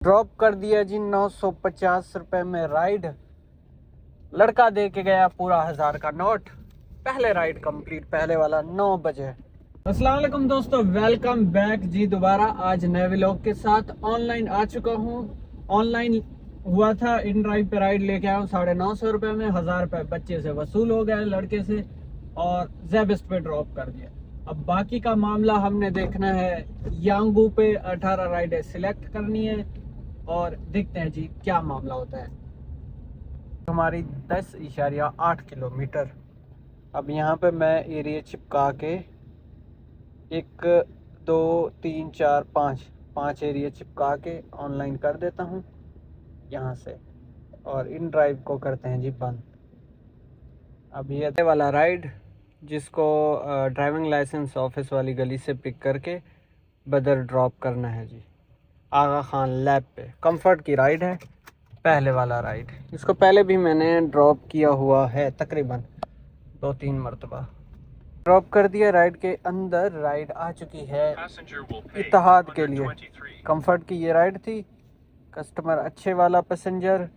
Drop कर दिया जी 950 रुपए में राइड। लड़का दे के गया पूरा 1000 का नोट। पहले राइड कंप्लीट, पहले वाला 9 बजे। अस्सलाम वालेकुम दोस्तों, वेलकम बैक जी दोबारा आज नए व्लॉग के साथ। ऑनलाइन आ चुका हूँ। ऑनलाइन हुआ था, इन ड्राइव पे राइड लेके आया हूँ 950 रुपये में। 1000 रुपये बच्चे से वसूल हो गए, लड़के से, और जेबिस्ट पे ड्रॉप कर दिया। अब बाकी का मामला हमने देखना है। यांगू पे 18 राइडें सिलेक्ट करनी है और देखते हैं जी क्या मामला होता है। हमारी 10.8 किलोमीटर। अब यहाँ पे मैं एरिया चिपका के 1 2 3 4 5 एरिया चिपका के ऑनलाइन कर देता हूँ यहाँ से, और इन ड्राइव को करते हैं जी बंद। अब ये वाला राइड जिसको ड्राइविंग लाइसेंस ऑफिस वाली गली से पिक करके बदर ड्रॉप करना है जी, आगा खान लैब पे। कंफर्ट की राइड है, पहले वाला राइड। इसको पहले भी मैंने ड्रॉप किया हुआ है, तकरीबन 2-3 मरतबा ड्रॉप कर दिया। राइड के अंदर राइड आ चुकी है इत्तेहाद के लिए। कंफर्ट की ये राइड थी, कस्टमर अच्छे वाला पैसेंजर।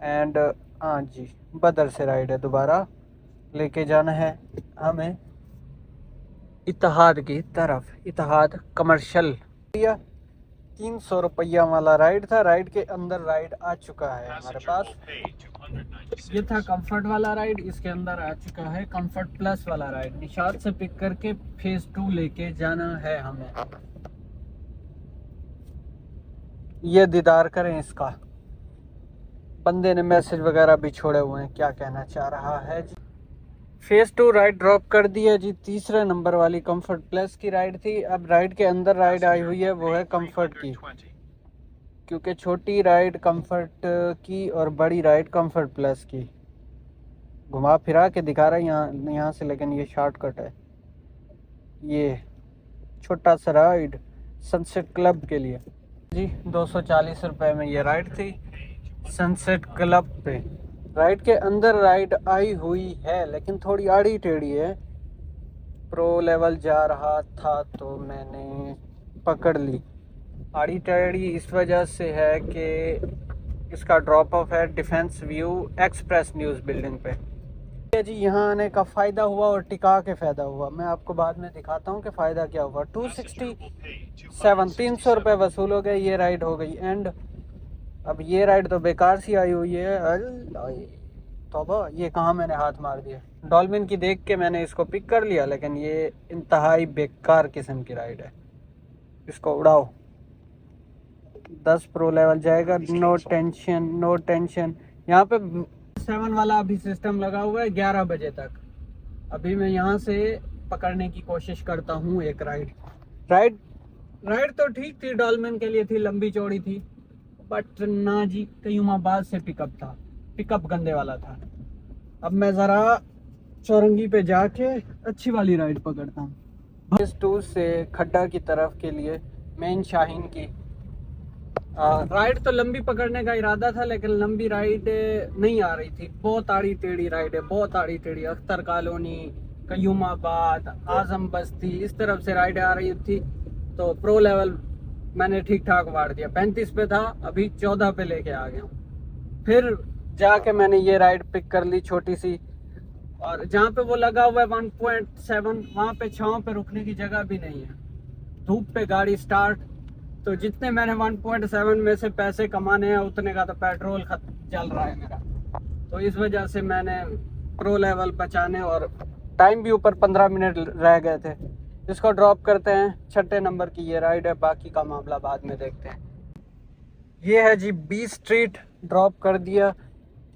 एंड हाँ जी, बदर से राइड है, दोबारा लेके जाना है हमें इत्तेहाद की तरफ। इत्तेहाद कमर्शियल 300 रुपया वाला राइड था। राइड के अंदर राइड आ चुका है हमारे पास। ये था कंफर्ट वाला राइड, इसके अंदर आ चुका है कंफर्ट प्लस वाला राइड। निशात से पिक करके फेज 2 लेके जाना है हमें। ये दीदार करें इसका। बंदे ने मैसेज वगैरह भी छोड़े हुए हैं, क्या कहना चाह रहा है जी। फेज 2 राइड ड्रॉप कर दिया जी। तीसरे नंबर वाली कंफर्ट प्लस की राइड थी। अब राइड के अंदर राइड आई हुई है, वो है कंफर्ट की, क्योंकि छोटी राइड कंफर्ट की और बड़ी राइड कंफर्ट प्लस की। घुमा फिरा के दिखा रहा है यहाँ से, लेकिन ये शॉर्टकट है। ये छोटा सा राइड सनसेट क्लब के लिए जी। 240 रुपये में ये राइड थी सनसेट क्लब पे। राइड के अंदर राइड आई हुई है, लेकिन थोड़ी आड़ी टेढ़ी है। प्रो लेवल जा रहा था तो मैंने पकड़ ली। आड़ी टेढ़ी इस वजह से है कि इसका ड्रॉप ऑफ है defence view express news building पे जी। यहाँ आने का फ़ायदा हुआ और टिका के फ़ायदा हुआ। मैं आपको बाद में दिखाता हूँ कि फ़ायदा क्या हुआ। 267 300 रुपये वसूल हो गए। ये राइड हो गई एंड। अब ये राइड तो बेकार सी आई हुई है। तौबा, ये कहाँ मैंने हाथ मार दिया। डॉल्फिन की देख के मैंने इसको पिक कर लिया, लेकिन ये इंतहाई बेकार किस्म की राइड है। इसको उड़ाओ। 10 प्रो लेवल जाएगा, नो टेंशन नो टेंशन। यहाँ पे 7 वाला अभी सिस्टम लगा हुआ है 11 बजे तक। अभी मैं यहाँ से पकड़ने की कोशिश करता हूँ एक राइड। राइड तो ठीक थी, डॉल्फिन के लिए थी, लंबी चौड़ी थी, बट ना जी, कयूमाबाद से पिकअप था, पिकअप गंदे वाला था। अब मैं ज़रा चौरंगी पे जाके अच्छी वाली राइड पकड़ता हूँ। फेज 2 से खड्डा की तरफ के लिए मेन शाहीन की राइड तो लंबी पकड़ने का इरादा था, लेकिन लंबी राइड नहीं आ रही थी। बहुत आड़ी टेढ़ी राइड है, बहुत आड़ी टेढ़ी। अख्तर कॉलोनी, कयूमाबाद, आजम बस्ती, इस तरफ से राइड आ रही थी। तो प्रो लेवल मैंने ठीक ठाक वाड़ दिया। 35 पे था, अभी 14 पे लेके आ गया हूँ। फिर जाके मैंने ये राइड पिक कर ली, छोटी सी। और जहाँ पे वो लगा हुआ है 1.7, वहाँ पे छाँव पे रुकने की जगह भी नहीं है। धूप पे गाड़ी स्टार्ट। तो जितने मैंने 1.7 में से पैसे कमाने हैं, उतने का तो पेट्रोल जल रहा है मेरा। तो इस वजह से मैंने प्रो लेवल बचाने, और टाइम भी ऊपर 15 मिनट रह गए थे। इसको ड्रॉप करते हैं। 6ठे नंबर की ये राइड है, बाकी का मामला बाद में देखते हैं। ये है जी बी स्ट्रीट, ड्रॉप कर दिया।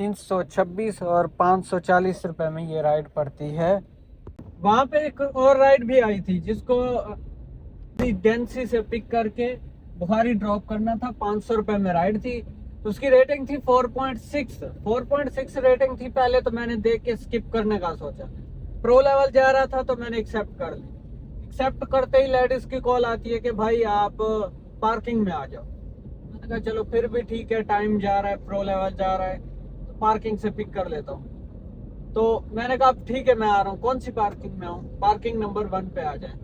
326 और 540 रुपये में ये राइड पड़ती है। वहाँ पे एक और राइड भी आई थी, जिसको डेंसी से पिक करके बुखारी ड्रॉप करना था। 500 रुपये में राइड थी। उसकी रेटिंग थी 4.6 रेटिंग थी। पहले तो मैंने देख के स्किप करने का सोचा। प्रो लेवल जा रहा था तो मैंने एक्सेप्ट कर ली। एक्सेप्ट करते ही लेडीज की कॉल आती है कि भाई आप पार्किंग में आ जाओ। मैंने कहा चलो फिर भी ठीक है, टाइम जा रहा है, प्रो लेवल जा रहा है, तो पार्किंग से पिक कर लेता हूँ। तो मैंने कहा ठीक है मैं आ रहा हूँ। कौन सी पार्किंग में आऊँ? पार्किंग नंबर 1 पे आ जाए।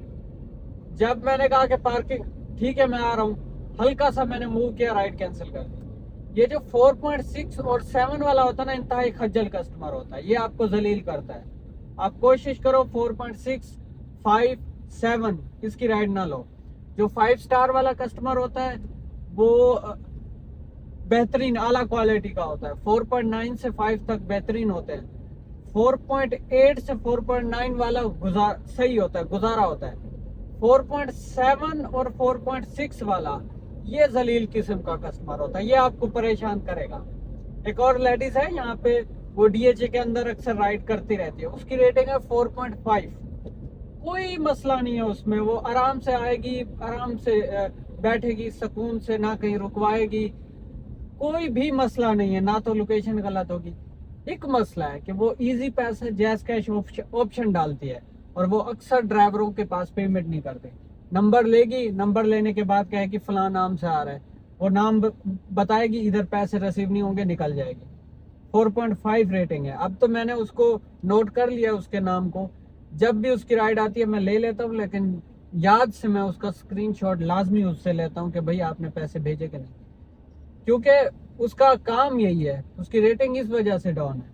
जब मैंने कहा कि पार्किंग ठीक है मैं आ रहा हूँ, हल्का सा मैंने मूव किया, राइड कैंसिल कर दी। ये जो 4.6 और 7 वाला होता है ना, इंतहाई खज्जल कस्टमर होता है, ये आपको जलील करता है। आप कोशिश करो 4.6, 5, 7 इसकी राइड ना लो। जो 5 स्टार वाला कस्टमर होता है वो बेहतरीन आला क्वालिटी का होता है। 4.9 से 5 तक बेहतरीन होते हैं। 4.8 से 4.9 वाला सही होता है, गुजारा होता है। 4.7 और 4.6 वाला ये जलील किस्म का कस्टमर होता है, ये आपको परेशान करेगा। एक और लेडीज है यहाँ पे, वो डीएचए के अंदर अक्सर राइड करती रहती है, उसकी रेटिंग है 4.5। कोई मसला नहीं है उसमें, वो आराम से आएगी, आराम से बैठेगी सुकून से, ना कहीं रुकवाएगी, कोई भी मसला नहीं है, ना तो लोकेशन गलत होगी। एक मसला है कि वो इजी पैसे जैस कैश ऑप्शन डालती है और वो अक्सर ड्राइवरों के पास पेमेंट नहीं करते। नंबर लेगी, नंबर लेने के बाद कहेगी फलां नाम से आ रहा है, वो नाम बताएगी, इधर पैसे रिसीव नहीं होंगे, निकल जाएगी। 4.5 रेटिंग है। अब तो मैंने उसको नोट कर लिया उसके नाम को, जब भी उसकी राइड आती है मैं ले लेता हूँ, लेकिन याद से मैं उसका स्क्रीनशॉट लाजमी उससे लेता हूँ कि भाई आपने पैसे भेजे कि नहीं, क्योंकि उसका काम यही है। उसकी रेटिंग इस वजह से डाउन है।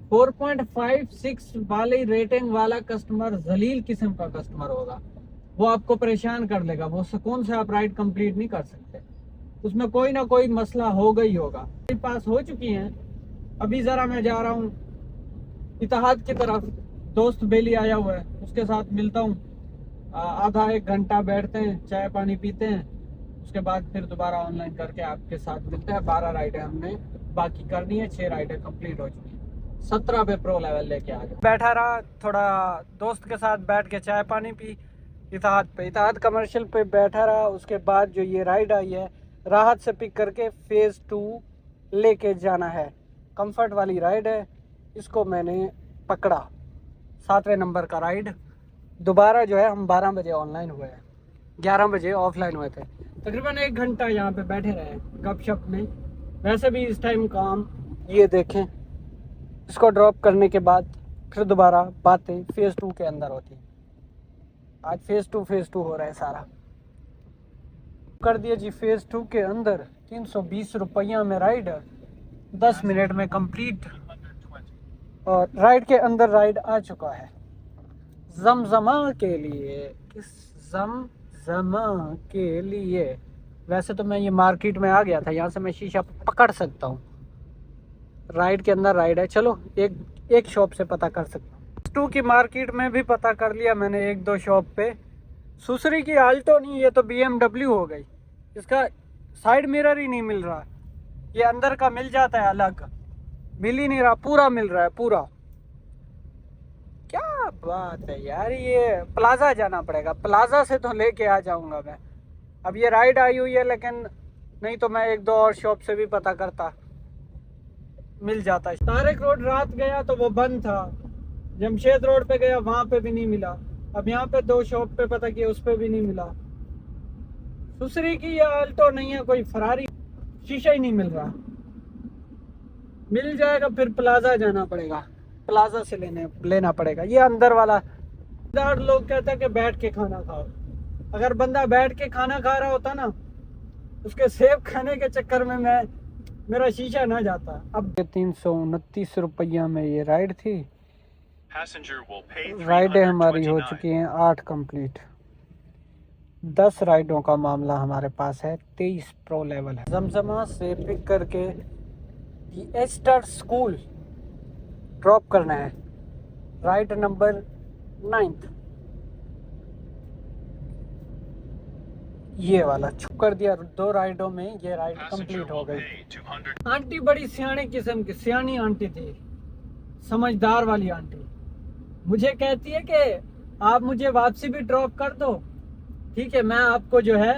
4.56 वाली रेटिंग वाला कस्टमर जलील किस्म का कस्टमर होगा, वो आपको परेशान कर लेगा, वो सुकून से आप राइड कंप्लीट नहीं कर सकते, उसमें कोई ना कोई मसला होगा ही होगा। मेरे पास हो चुकी हैं। अभी ज़रा मैं जा रहा हूँ इत्तेहाद की तरफ, दोस्त बेली आया हुआ है, उसके साथ मिलता हूँ। आधा एक घंटा बैठते हैं, चाय पानी पीते हैं, उसके बाद फिर दोबारा ऑनलाइन करके आपके साथ मिलते हैं। 12 राइडें हमने बाकी करनी है, 6 राइडें कंप्लीट हो चुकी हैं। 17 पे प्रो लेवल लेके आ गया। बैठा रहा, थोड़ा दोस्त के साथ बैठ के चाय पानी पी, इत्तेहाद कमर्शियल पे बैठा रहा। उसके बाद जो ये राइड आई है, राहत से पिक करके फेज़ 2 लेके जाना है। कंफर्ट वाली राइड है, इसको मैंने पकड़ा। 7वें नंबर का राइड। दोबारा जो है हम 12 बजे ऑनलाइन हुए हैं, 11 बजे ऑफलाइन हुए थे। तकरीबन 1 घंटा यहाँ पे बैठे रहे गपशप में। वैसे भी इस टाइम काम, ये देखें, इसको ड्रॉप करने के बाद फिर दोबारा बातें फेज़ 2 के अंदर होती हैं। आज फेज़ 2 हो रहा है सारा। कर दिया जी फेज़ 2 के अंदर। 320 रुपया में राइड, 10 मिनट में कंप्लीट। और राइड के अंदर राइड आ चुका है जमजमा के लिए। किस जमजमा के लिए? वैसे तो मैं ये मार्केट में आ गया था, यहाँ से मैं शीशा पकड़ सकता हूँ। राइड के अंदर राइड है, चलो एक शॉप से पता कर सकता हूँ। 2 की मार्केट में भी पता कर लिया मैंने 1-2 शॉप पे। सुसरी की आल्टो नहीं, ये तो BMW हो गई। इसका साइड मिरर ही नहीं मिल रहा, ये अंदर का मिल जाता है अलग, मिल ही नहीं रहा, पूरा मिल रहा है पूरा। क्या बात है यार, ये प्लाजा जाना पड़ेगा, प्लाजा से तो लेके आ जाऊंगा मैं। अब ये राइड आई हुई है, लेकिन नहीं तो मैं 1-2 और शॉप से भी पता करता, मिल जाता। तारिक रोड रात गया तो वो बंद था, जमशेद रोड पे गया वहां पे भी नहीं मिला। अब यहाँ पे 2 शॉप पे पता किया, उस पे भी नहीं मिला। सुसरी की ये आल्टो नहीं है, कोई फरारी, शीशा ही नहीं मिल रहा। मिल जाएगा फिर प्लाजा जाना पड़ेगा, प्लाजा से लेना पड़ेगा। ये अंदर वाला लोग कहते हैं कि बैठ के खाना खाओ। अगर बंदा बैठ के खाना खा रहा होता ना, उसके सेब खाने के चक्कर में मेरा शीशा ना जाता। अब 329 रुपया में ये राइड थी। राइडें हमारी हो चुकी हैं 8 कंप्लीट। 10 राइडों का मामला हमारे पास है। 23 प्रो लेवल है। जमजमा से पिक करके एस्टर स्कूल ड्रॉप करना है। राइड नंबर 9 ये वाला कर दिया। 2 राइडों में ये राइड कंप्लीट हो गई। आंटी बड़ी सियाने किस्म की, सियानी आंटी थी, समझदार वाली आंटी। मुझे कहती है कि आप मुझे वापसी भी ड्रॉप कर दो, ठीक है, मैं आपको जो है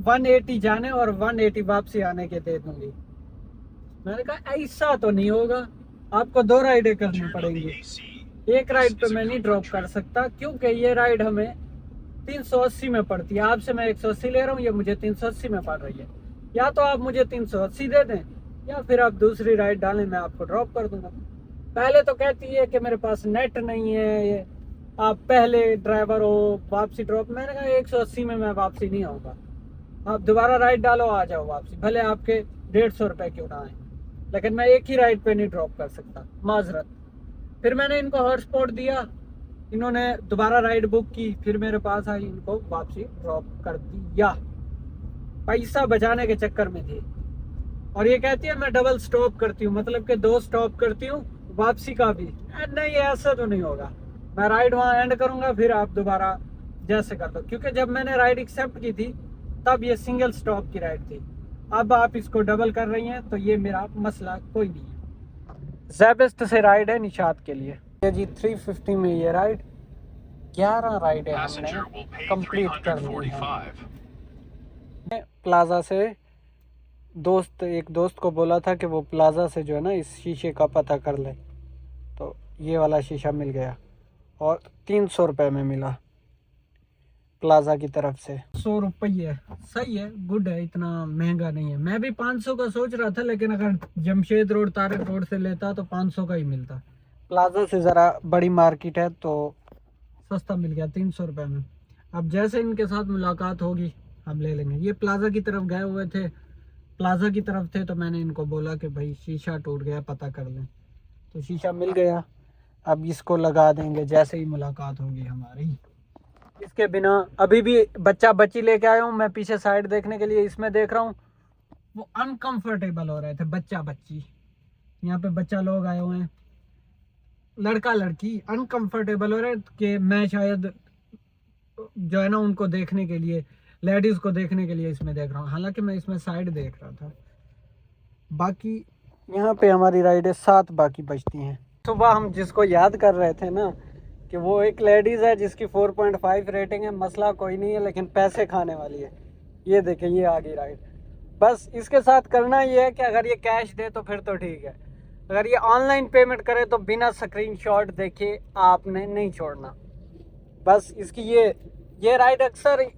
180 जाने और 180 वापसी आने के दे दूंगी। मैंने कहा ऐसा तो नहीं होगा, आपको 2 राइडें करनी पड़ेंगी। एक राइड पे मैं नहीं ड्रॉप कर सकता, क्योंकि ये राइड हमें 380 में पड़ती है। आपसे मैं 180 ले रहा हूँ, ये मुझे 380 में पड़ रही है। या तो आप मुझे 380 दे दें, या फिर आप दूसरी राइड डालें, मैं आपको ड्रॉप कर दूंगा। पहले तो कहती है कि मेरे पास नेट नहीं है, ये आप पहले ड्राइवर हो, वापसी ड्रॉप। मैंने कहा 180 में मैं वापसी नहीं आऊँगा, आप दोबारा राइड डालो, आ जाओ वापसी, भले आपके 150 रुपये क्यों ना आए, लेकिन मैं एक ही राइड पे नहीं ड्रॉप कर सकता, माजरत। फिर मैंने इनको हॉटस्पॉट दिया, इन्होंने दोबारा राइड बुक की, फिर मेरे पास आई, इनको वापसी ड्रॉप कर दिया, पैसा बचाने के चक्कर में थी। और ये कहती है मैं डबल स्टॉप करती हूँ, मतलब कि 2 स्टॉप करती हूँ वापसी का भी। नहीं, ऐसा तो नहीं होगा, मैं राइड वहाँ एंड करूँगा, फिर आप दोबारा जैसे कर दो, क्योंकि जब मैंने राइड एक्सेप्ट की थी तब ये सिंगल स्टॉप की राइड थी। अब आप इसको डबल कर रही हैं तो ये मेरा मसला कोई नहीं है। ज़ेबेस्ट से राइड है निशात के लिए। ये जी 350 में ये राइड 11 राइडें हमने कंप्लीट कर ली हैं। प्लाजा से एक दोस्त को बोला था कि वो प्लाजा से जो है ना इस शीशे का पता कर ले, तो ये वाला शीशा मिल गया और 300 रुपये में मिला प्लाजा की तरफ से। 100 रुपये सही है, गुड है, इतना महंगा नहीं है। मैं भी 500 का सोच रहा था, लेकिन अगर जमशेद रोड तारिक रोड से लेता तो 500 का ही मिलता। प्लाजा से ज़रा बड़ी मार्केट है तो सस्ता मिल गया 300 रुपये में। अब जैसे इनके साथ मुलाकात होगी हम ले लेंगे। ये प्लाजा की तरफ गए हुए थे, प्लाजा की तरफ थे, तो मैंने इनको बोला कि भाई शीशा टूट गया, पता कर लें, तो शीशा मिल गया। अब इसको लगा देंगे जैसे ही मुलाकात होगी हमारी। इसके बिना अभी भी बच्चा बच्ची लेके आया हूँ मैं, पीछे साइड देखने के लिए इसमें देख रहा हूँ, वो अनकंफर्टेबल हो रहे थे बच्चा बच्ची। यहाँ पे बच्चा लोग आए हुए हैं, लड़का लड़की अनकंफर्टेबल हो रहे कि मैं शायद जो है ना उनको देखने के लिए, लेडीज को देखने के लिए इसमें देख रहा हूँ, हालांकि मैं इसमें साइड देख रहा था। बाकी यहाँ पे हमारी राइडें 7 बाकी बचती हैं। सुबह हम जिसको याद कर रहे थे ना कि वो एक लेडीज़ है जिसकी 4.5 रेटिंग है, मसला कोई नहीं है, लेकिन पैसे खाने वाली है। ये देखें, ये आ गई राइड। बस इसके साथ करना ये है कि अगर ये कैश दे तो फिर तो ठीक है, अगर ये ऑनलाइन पेमेंट करे तो बिना स्क्रीनशॉट देखे आपने नहीं छोड़ना। बस इसकी ये राइड अक्सर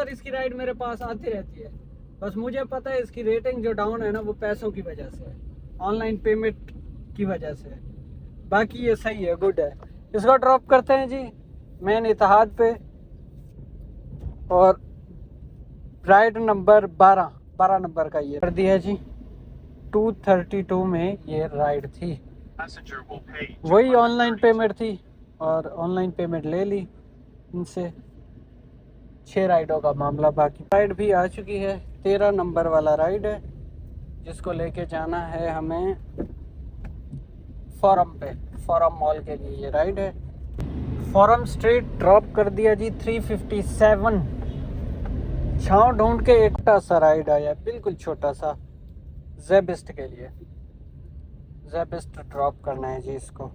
इसकी राइड मेरे पास आती रहती है। बस मुझे पता है इसकी रेटिंग जो डाउन है ना वो पैसों की वजह से है, ऑनलाइन पेमेंट की वजह से। बाकी ये सही है, गुड है। इसको ड्रॉप करते हैं जी मेन इतिहाद पे, और राइड नंबर 12 नंबर का ये कर दिया जी। 232 में ये राइड थी, वही ऑनलाइन पेमेंट थी और ऑनलाइन पेमेंट ले ली इनसे। 6 राइडों का मामला बाकी। राइड भी आ चुकी है, 13 नंबर वाला राइड है जिसको लेके जाना है हमें फोरम पे, फोरम मॉल के लिए ये राइड है। फोरम स्ट्रीट ड्रॉप कर दिया जी 357। छाँव ढूंढ के एक छोटा सा राइड आया, बिल्कुल छोटा सा, ज़ेबेस्ट के लिए। ज़ेबेस्ट ड्रॉप करना है जी इसको।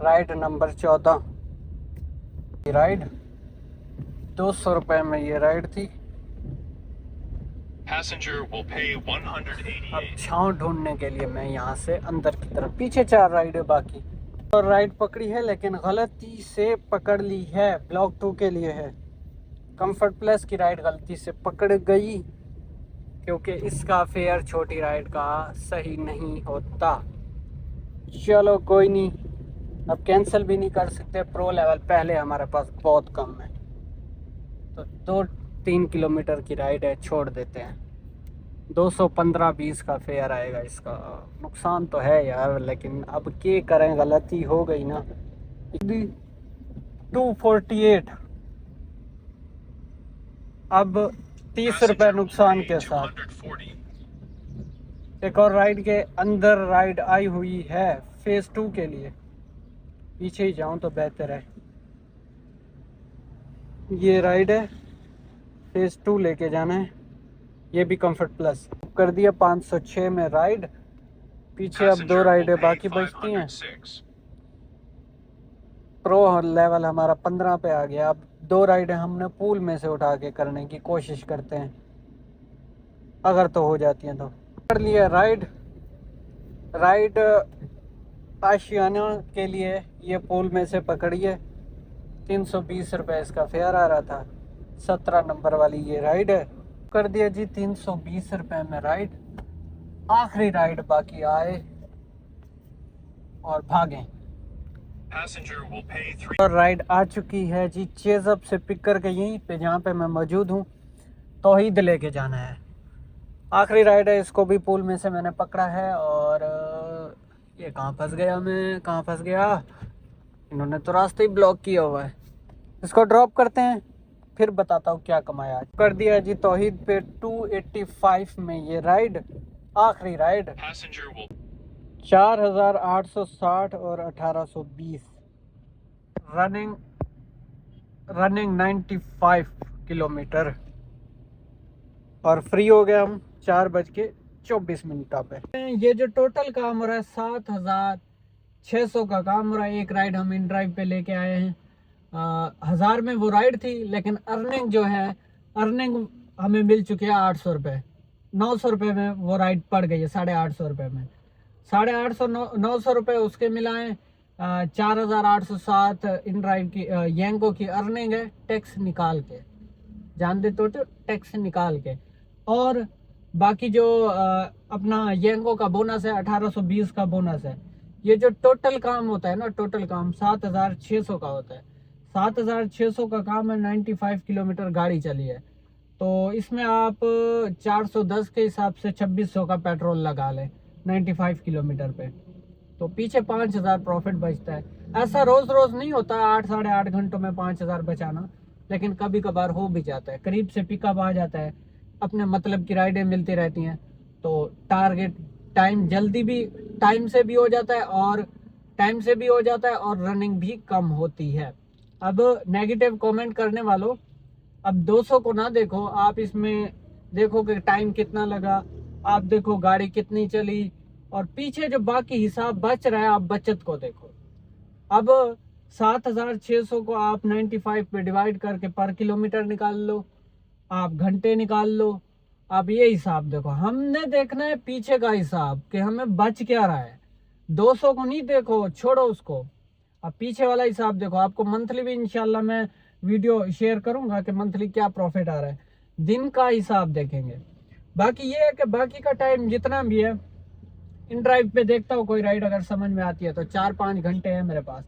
राइड नंबर 14 राइड 200 रुपये में ये राइड थी। अब छाँव ढूंढने के लिए मैं यहाँ से अंदर की तरफ, पीछे 4 राइडें बाकी, और राइड पकड़ी है लेकिन गलती से पकड़ ली है, ब्लॉक 2 के लिए है। कंफर्ट प्लस की राइड गलती से पकड़ गई क्योंकि इसका फेयर छोटी राइड का सही नहीं होता। चलो कोई नहीं, अब कैंसिल भी नहीं कर सकते, प्रो लेवल पहले हमारे पास बहुत कम है, तो 2-3 किलोमीटर की राइड है, छोड़ देते हैं। 215-20 का फेयर आएगा इसका। नुकसान तो है यार, लेकिन अब क्या करें, गलती हो गई ना। 248 अब 30 रुपये नुकसान के साथ। एक और राइड के अंदर राइड आई हुई है फेज़ 2 के लिए, पीछे ही जाऊं तो बेहतर है। ये राइड है फेज़ 2 लेके जाना है, ये भी कंफर्ट प्लस कर दिया 506 में राइड। पीछे अब 2 राइडें बाकी बचती हैं। प्रो लेवल हमारा 15 पे आ गया। अब 2 राइडें हमने पूल में से उठा के करने की कोशिश करते हैं, अगर तो हो जाती हैं तो। कर लिया राइड आशियाना के लिए, ये पूल में से पकड़िए। 320 रुपये इसका फेयर आ रहा था। 17 नंबर वाली ये राइड है, कर दिया जी 320 रुपये में राइड। आखिरी राइड बाकी आए और भागें। और राइड आ चुकी है जी चेज़अप से पिक करके, यहीं पे जहाँ पे मैं मौजूद हूँ तौहीद लेके जाना है। आखिरी राइड है, इसको भी पुल में से मैंने पकड़ा है। और ये कहाँ फंस गया, मैं कहाँ फंस गया, इन्होंने तो रास्ते ही ब्लॉक किया हुआ है। इसको ड्रॉप करते हैं, फिर बताता हूँ क्या कमाया आज। कर दिया जी तौहीद पे 285 में ये राइड, आखिरी राइड। 4860 और 1820 रनिंग 95 किलोमीटर और फ्री हो गए हम 4:24 पे। ये जो टोटल काम हो रहा है 7600 का काम हो रहा है। एक राइड हम इन ड्राइव पे लेके आए हैं। 1000 में वो राइड थी, लेकिन अर्निंग जो है, अर्निंग हमें मिल चुकी है 800 रुपये। 900 रुपये में वो राइड पड़ गई है, 850 रुपये में। 850 900 रुपये उसके मिलाएं, 4807 इन ड्राइव की येंको की अर्निंग है, टैक्स निकाल के, जानते तो टैक्स निकाल के। और बाकी जो अपना येंको का बोनस है 1820 का बोनस है। ये जो टोटल काम होता है ना, टोटल काम 7600 का होता है। 7600 का काम है, 95 किलोमीटर गाड़ी चली है। तो इसमें आप 410 के हिसाब से 2600 का पेट्रोल लगा लें 95 किलोमीटर पे, तो पीछे 5000 प्रॉफिट बचता है। ऐसा रोज रोज नहीं होता 8 साढ़े 8 घंटों में 5000 बचाना, लेकिन कभी कभार हो भी जाता है। करीब से पिकअप आ जाता है, अपने मतलब की राइडें मिलती रहती हैं, तो टारगेट टाइम जल्दी भी, टाइम से भी हो जाता है और रनिंग भी कम होती है। अब नेगेटिव कमेंट करने वालों, अब 200 को ना देखो, आप इसमें देखो कि टाइम कितना लगा, आप देखो गाड़ी कितनी चली, और पीछे जो बाकी हिसाब बच रहा है आप बचत को देखो। अब 7600 को आप 95 पे डिवाइड करके पर किलोमीटर निकाल लो, आप घंटे निकाल लो, आप ये हिसाब देखो। हमने देखना है पीछे का हिसाब कि हमें बच क्या रहा है। 200 को नहीं देखो, छोड़ो उसको, अब पीछे वाला हिसाब देखो। आपको मंथली भी इंशाल्लाह मैं वीडियो शेयर करूंगा कि मंथली क्या प्रॉफिट आ रहा है, दिन का हिसाब देखेंगे। बाकी ये है कि बाकी का टाइम जितना भी है इन ड्राइव पे देखता हूँ, कोई राइड अगर समझ में आती है तो 4-5 घंटे है मेरे पास।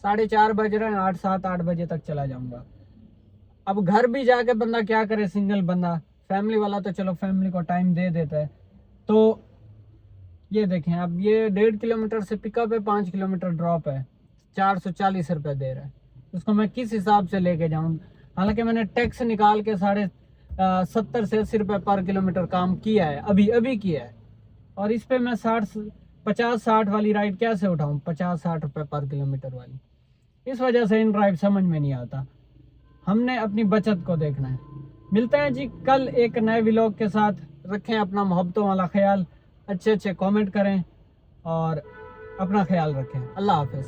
4:30 बज रहे हैं, 8-7-8 बजे तक चला जाऊंगा। अब घर भी जाके बंदा क्या करे, सिंगल बंदा, फैमिली वाला तो चलो फैमिली को टाइम दे देता है। तो ये देखें, अब ये 1.5 किलोमीटर से पिकअप है, 5 किलोमीटर ड्रॉप है, 440 रुपये दे रहा है। उसको मैं किस हिसाब से लेके जाऊँ? हालांकि मैंने टैक्स निकाल के 70 से 80 रुपये पर किलोमीटर काम किया है, अभी किया है। और इस पे मैं 50-60 वाली राइड कैसे उठाऊँ, 50-60 रुपये पर किलोमीटर वाली। इस वजह से इन ड्राइव समझ में नहीं आता। हमने अपनी बचत को देखना है। मिलते हैं जी कल एक नए व्लॉग के साथ। रखें अपना मोहब्बतों वाला ख्याल, अच्छे कमेंट करें और अपना ख्याल रखें। अल्लाह हाफिज़।